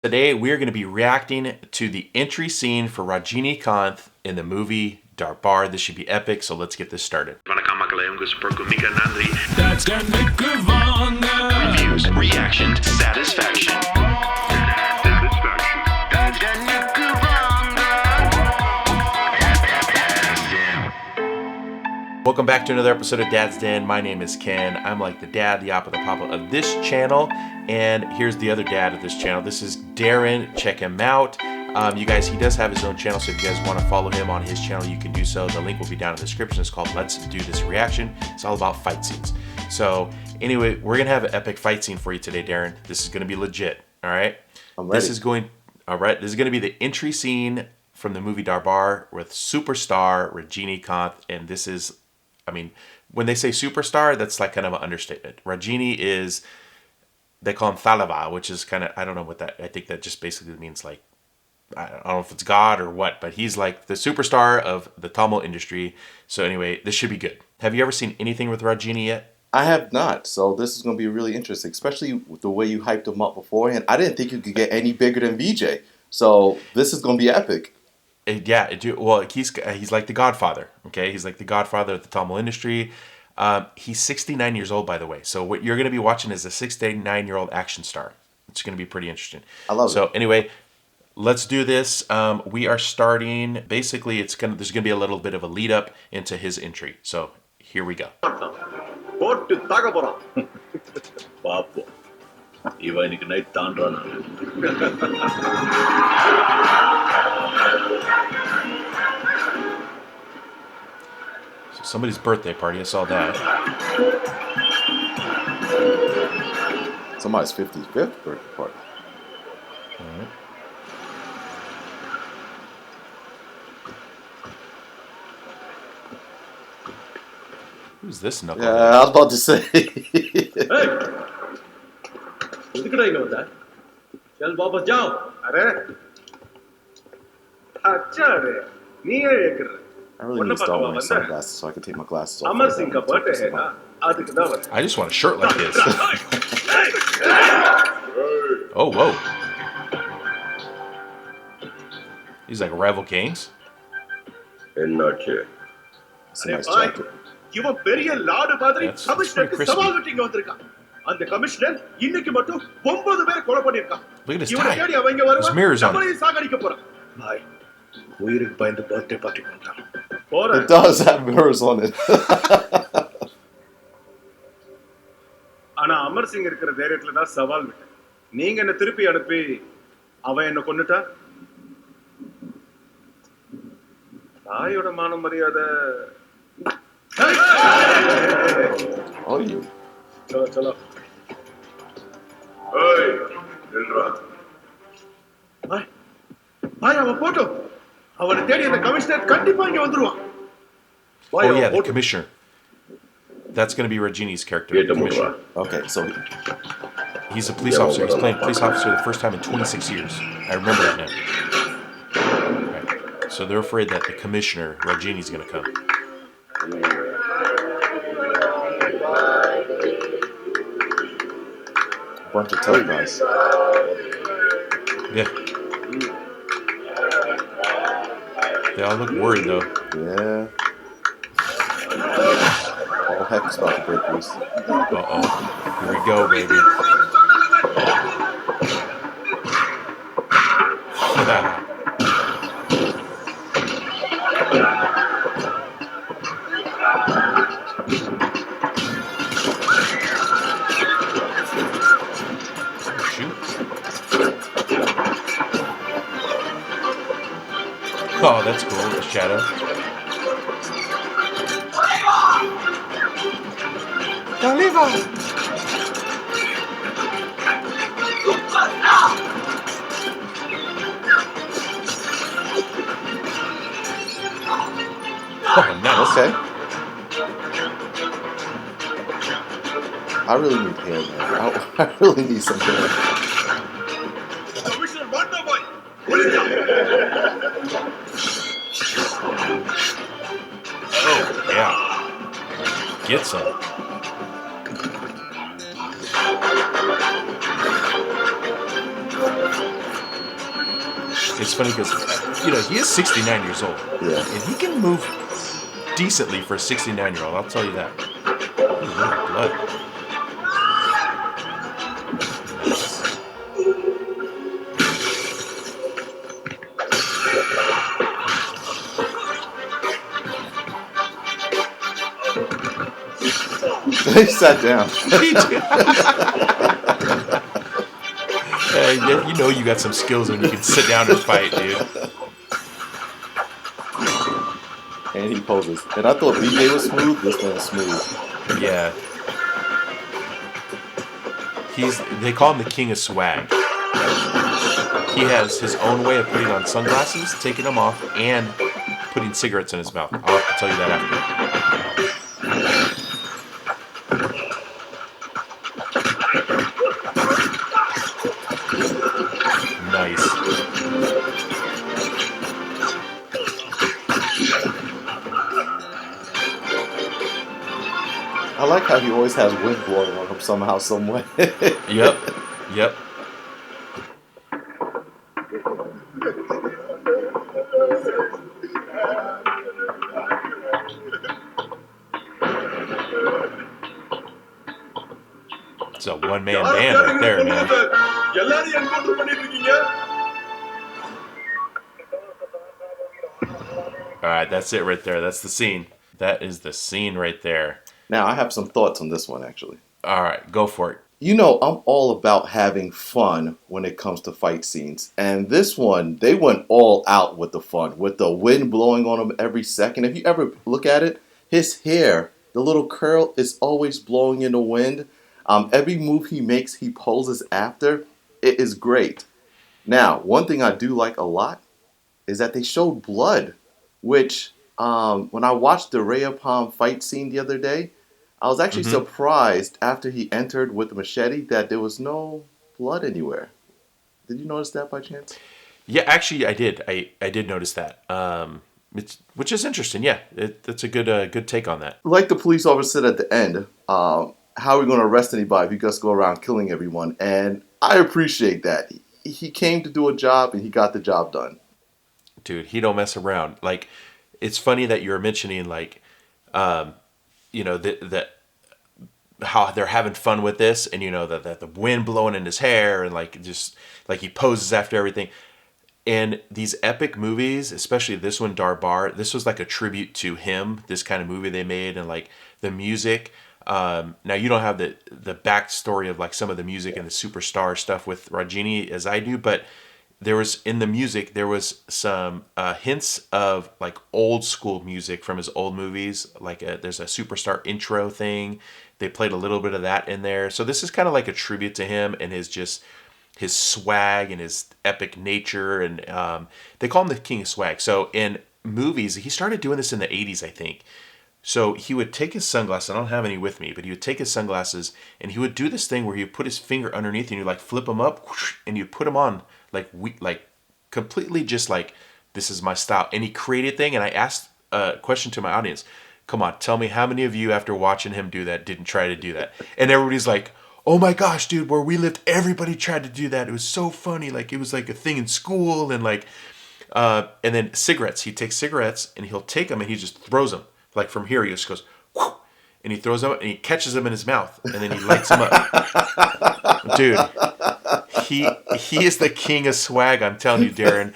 Today we are going to be reacting to the entry scene for Rajinikanth in the movie Darbar. This should be epic, so let's get this started. Reviews, reaction, satisfaction. Welcome back to another episode of Dad's Den. My name is Ken. I'm like the dad, the apple, the papa of this channel. And here's the other dad of this channel. This is Darren. Check him out. You guys, he does have his own channel, so if you guys want to follow him on his channel, you can do so. The link will be down in the description. It's called Let's Do This Reaction. It's all about fight scenes. So anyway, we're going to have an epic fight scene for you today, Darren. This is going to be legit, all right? I'm ready. This is going to be the entry scene from the movie Darbar with superstar Rajinikanth, and this is, I mean, when they say superstar, that's like kind of an understatement. Rajini is, they call him THALA, which is kind of, I don't know what that, I think that just basically means like, I don't know if it's God or what, but he's like the superstar of the Tamil industry. So anyway, this should be good. Have you ever seen anything with Rajini yet? I have not, so this is going to be really interesting, especially with the way you hyped him up beforehand. I didn't think you could get any bigger than VJ, so this is going to be epic. Well, he's like the Godfather, okay? He's like the Godfather of the Tamil industry. He's 69 years old, by the way. So what you're going to be watching is a 69-year-old action star. It's going to be pretty interesting. I love it. So anyway, let's do this. We are starting. Basically, there's going to be a little bit of a lead up into his entry. So here we go. So somebody's birthday party. I saw that. Somebody's 55th birthday party. All right. Who's this knucklehead? Yeah, I was about to say. चल वापस जाओ अरे अच्छा रे नहीं है ये कर I really need to start wearing sunglasses so I can take my glasses off. Amar Singh का बर्थडे है ना आज के दावत I just want a shirt like this. Oh, whoa. He's like rival gangs. एन्नाचे It's a nice jacket. இவன் பெரிய லாடு மாதிரி That's கமிஷனருக்கு pretty crispy. சவால் விட்டிங்க வந்திருக்கான் அந்த கமிஷனர் இன்னைக்கு மட்டும் 9 பேரை கொலை பண்ணிருக்கான் Look at his இவனை tie. தேடி அவங்க His mirror's on it. நம்மளையும் சாகடிக்க போறான் பாய் உயிருக்கு பயந்து பர்த்டே பார்ட்டி பண்றான் It போறேன் does have mirrors on it. ஆனா அமர் சிங் இருக்கிற தைரியத்துல தான் சவால் விட்டேன் நீங்க என்ன திருப்பி அனுப்பி அவன் என்ன கொன்னுட்டா தாயோட மான மரியாதை Oh, you. चलो चलो ओए निल्रा भाई भाई அவன் போட்டோ அவனை தேடி அந்த கமிஷனர் கண்டிப்பா இங்க வந்துருவான் Oh, yeah, the commissioner. That's going to be Rajini's character. The commissioner. Okay, so He's a police officer. He's playing police officer the first time in 26 years. I remember that now. Right. So they're afraid that the commissioner, Rajini's going to come. bunch of tough guys. Yeah. They all look worried though. Yeah. All heck is about to break loose. Uh-oh. Here we go, baby. Oh, that's cool, the shadow. Deliver! Oh, nice. Okay. I really need hair, man. I really need some hair. Oh, yeah. Get some. It's funny because, he is 69 years old. Yeah. And he can move decently for a 69-year-old, I'll tell you that. Ooh, blood. He sat down. You got some skills when you can sit down and fight, dude. And he poses. And I thought BJ was smooth. This man's smooth. Yeah. They call him the king of swag. He has his own way of putting on sunglasses, taking them off, and putting cigarettes in his mouth. I'll have to tell you that after. Nice. I like how he always has wind blowing on him somehow, some way. Yep. It's a one-man band right there, man. All right, that's it right there. That's the scene. That is the scene right there. Now, I have some thoughts on this one, actually. All right, go for it. I'm all about having fun when it comes to fight scenes. And this one, they went all out with the fun, with the wind blowing on him every second. If you ever look at it, his hair, the little curl, is always blowing in the wind. Every move he makes, he poses after. It is great. Now, one thing I do like a lot is that they showed blood, which when I watched the Rayapam fight scene the other day, I was actually surprised after he entered with the machete that there was no blood anywhere. Did you notice that by chance? Yeah, actually, I did. I did notice that, which is interesting. Yeah, that's a good take on that. Like the police officer said at the end, how are we going to arrest anybody if you just go around killing everyone? And I appreciate that. He came to do a job and he got the job done. Dude, he don't mess around. Like, it's funny that you're mentioning that how they're having fun with this, and the wind blowing in his hair, and just he poses after everything. And these epic movies, especially this one, Darbar, this was like a tribute to him. This kind of movie they made, and the music. Now you don't have the backstory of some of the music and the superstar stuff with Rajini as I do, but there was in the music there was some hints of old school music from his old movies. There's a superstar intro thing. They played a little bit of that in there. So this is kind of like a tribute to him and his swag and his epic nature. And they call him the king of swag. So in movies, he started doing this in the 80s, I think. So he would take his sunglasses. I don't have any with me, but he would take his sunglasses and he would do this thing where he would put his finger underneath and you flip them up and you put them on completely just this is my style. And he created a thing. And I asked a question to my audience. Come on, tell me how many of you after watching him do that didn't try to do that? And everybody's like, oh my gosh, dude, where we lived, everybody tried to do that. It was so funny. It was a thing in school and and then cigarettes. He takes cigarettes and he'll take them and he just throws them. From here, he just goes, whoo, and he throws them and he catches them in his mouth and then he lights them up. Dude, he is the king of swag, I'm telling you, Darren.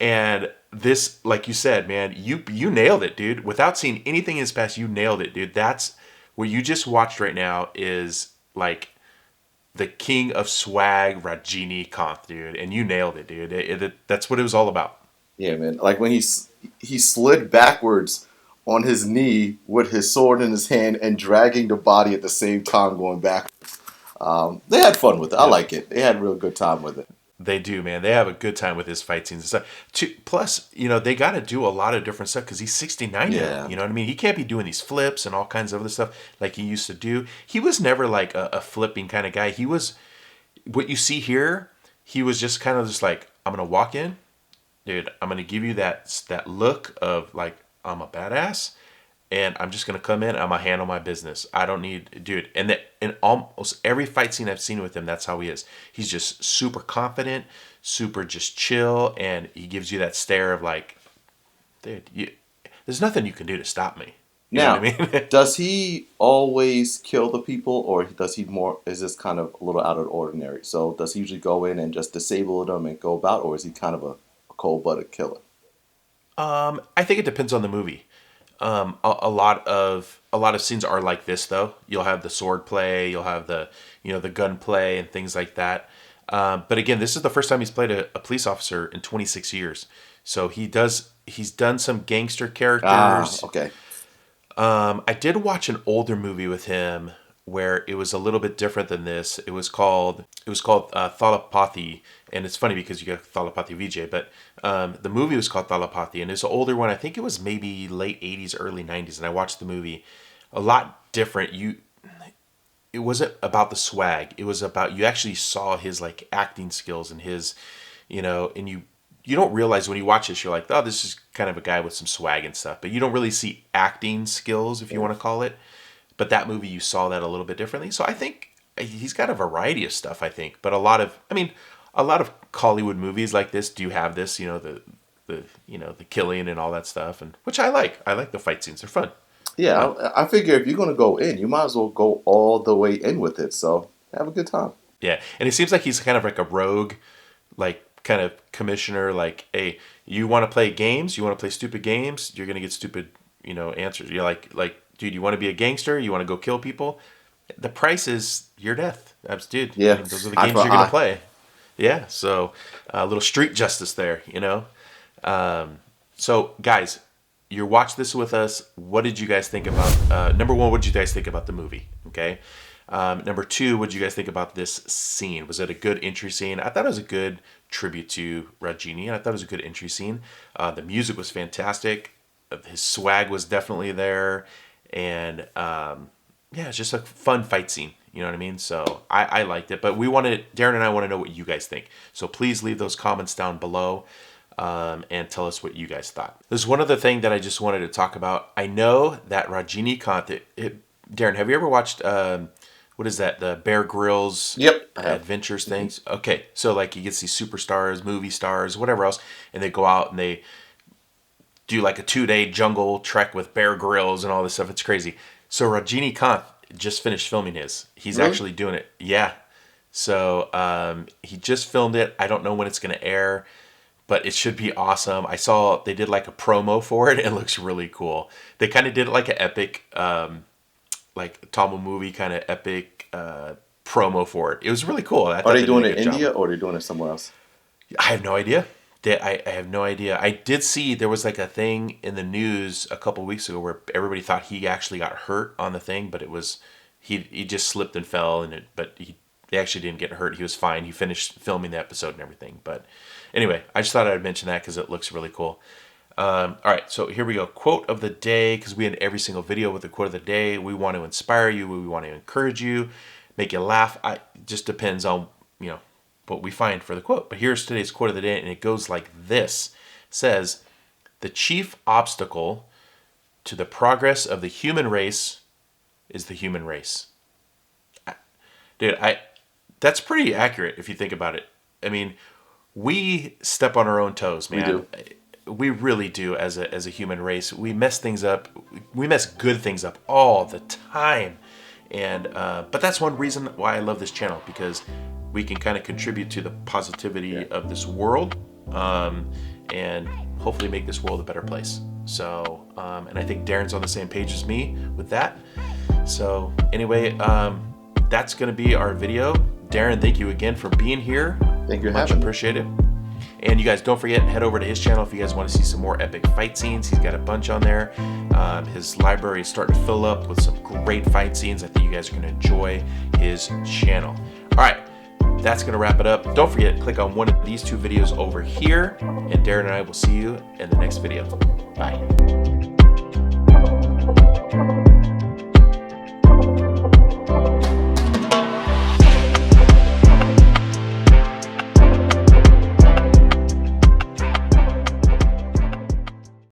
And this, like you said, man, you nailed it, dude. Without seeing anything in his past, you nailed it, dude. That's what you just watched right now is the king of swag, Rajinikanth, dude. And you nailed it, dude. That's what it was all about. Yeah, man. When he slid backwards on his knee with his sword in his hand and dragging the body at the same time going backwards. They had fun with it. I like it. They had a real good time with it. They do, man. They have a good time with his fight scenes and stuff. Plus, they got to do a lot of different stuff because he's 69 now. You know what I mean? He can't be doing these flips and all kinds of other stuff like he used to do. He was never a flipping kind of guy. He was, what you see here, he was just kind of just I'm going to walk in, dude, I'm going to give you that look of I'm a badass, and I'm just gonna come in. I'm gonna handle my business. I don't need, dude. And in almost every fight scene I've seen with him, that's how he is. He's just super confident, super just chill, and he gives you that stare of like, dude, there's nothing you can do to stop me. You know Now, what I mean? does he always kill the people, or does he more? Is this kind of a little out of the ordinary? So does he usually go in and just disable them and go about, or is he kind of a cold-blooded killer? I think it depends on the movie. A lot of scenes are like this though. You'll have the sword play, you'll have the the gun play and things like that. But again, this is the first time he's played a police officer in 26 years. So he's done some gangster characters. Okay. I did watch an older movie with him where it was a little bit different than this. It was called Thalapathy, and it's funny because you got Thalapathy Vijay, but the movie was called Thalapathy, and it's an older one. I think it was maybe late 80s, early 90s, and I watched the movie. A lot different. It wasn't about the swag. It was about, you actually saw his like acting skills and his, and you don't realize when you watch this, you're like, oh, this is kind of a guy with some swag and stuff, but you don't really see acting skills, if you want to call it. But that movie, you saw that a little bit differently. So I think he's got a variety of stuff, I think. But a lot of Hollywood movies like this do have this, the killing and all that stuff, and which I like. I like the fight scenes. They're fun. Yeah, I figure if you're going to go in, you might as well go all the way in with it. So have a good time. Yeah, and it seems like he's kind of like a rogue, like kind of commissioner. Like, hey, you want to play games? You want to play stupid games? You're gonna get stupid, answers. You're like, dude, you want to be a gangster? You want to go kill people? The price is your death. Dude. Yeah, Those are the games you're gonna play. Yeah, so a little street justice there, So guys, you watched this with us. What did you guys think about? Number one, what did you guys think about the movie? Okay. Number two, what did you guys think about this scene? Was it a good entry scene? I thought it was a good tribute to Rajini, and I thought it was a good entry scene. The music was fantastic. His swag was definitely there, and it's just a fun fight scene. You know what I mean? So I liked it, but Darren and I want to know what you guys think. So please leave those comments down below and tell us what you guys thought. There's one other thing that I just wanted to talk about. I know that Rajinikanth, Darren, have you ever watched, what is that? The Bear Grylls adventures things? Okay. So like he gets these superstars, movie stars, whatever else, and they go out and they do like a 2-day jungle trek with Bear Grylls and all this stuff. It's crazy. So Rajinikanth just finished filming his. He's actually doing it. Yeah. So he just filmed it. I don't know when it's going to air, but it should be awesome. I saw they did like a promo for it. It looks really cool. They kind of did like an epic, like Tamil movie kind of epic promo for it. It was really cool. Are they doing it in India or are they doing it somewhere else? I have no idea. I have no idea. I did see there was like a thing in the news a couple weeks ago where everybody thought he actually got hurt on the thing, but it was he just slipped and fell but he actually didn't get hurt. He was fine. He finished filming the episode and everything. But anyway, I just thought I'd mention that because it looks really cool. All right, so here we go. Quote of the day, because we end every single video with a quote of the day. We want to inspire you. We want to encourage you, make you laugh. It just depends on, what we find for the quote. But here's today's quote of the day, and it goes like this. It says, "The chief obstacle to the progress of the human race is the human race." Dude, that's pretty accurate if you think about it. I mean, we step on our own toes, man. We do. We really do as a human race. We mess things up. We mess good things up all the time. And but that's one reason why I love this channel, because we can kind of contribute to the positivity of this world, and hopefully make this world a better place. So, and I think Darren's on the same page as me with that. So anyway, that's going to be our video. Darren, thank you again for being here. Thank you. Much appreciated. And you guys, don't forget, head over to his channel if you guys want to see some more epic fight scenes. He's got a bunch on there. His library is starting to fill up with some great fight scenes. I think you guys are going to enjoy his channel. All right, that's going to wrap it up. Don't forget to click on one of these two videos over here, and Darren and I will see you in the next video. Bye.